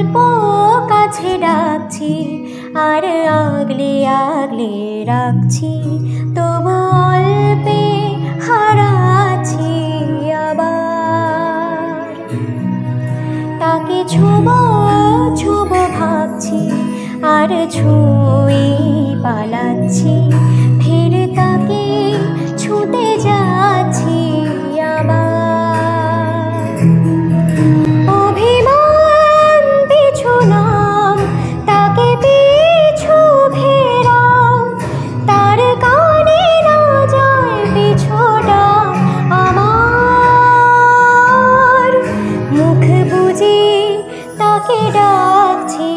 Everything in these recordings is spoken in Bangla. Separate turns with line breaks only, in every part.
অল্প কাছে ডাকছি আর আগলে আগলে রাখছি, তবু অল্পে হারাচ্ছি আবার। তাকে ছুবো ছুবো ভাবছি আর ছুঁয়ে পালাচ্ছি, ফের তাকে ছুঁতে যাচ্ছি আবার। অভিমান পিছু নাম, তাকে পিছু ফেরাও, তার কানে না যায় পিছুটা আমার। মুখ বুজে তাকে ডাকছি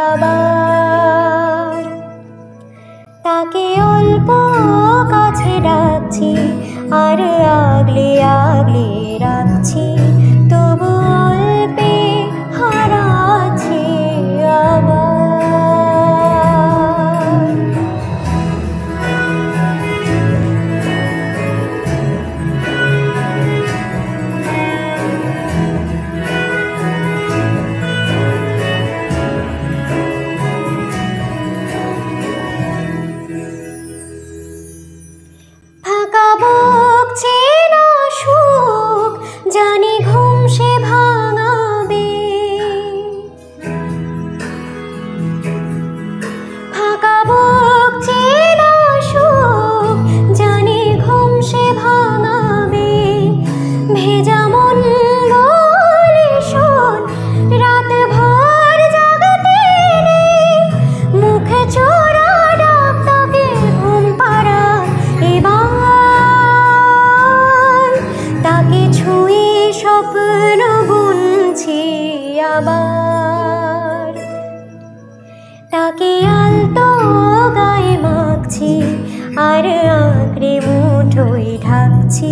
আবার। তাকে অল্প কাছে ডাকছি আর আগলে আগলে রাখছি, তবু অল্পে হারাচ্ছি আবার। ফাঁকা বুক চেনা সুখ জানি ঘুম সে ভাঙাবে, ফাঁকা বুক চেনা সুখ জানি ঘুম সে ভাঙাবে। ভেজা মন বলে শোন, রাত ভর জাগতে নেই, মুখ চোরা ডাক তাকে ঘুম পাড়া এবার। তাকে ছুঁয়ে স্বপ্ন বুনছি আবার। তাকে আলতো গায়ে মাখছি আর আঁকড়ে মুঠোয় ঢাকছি,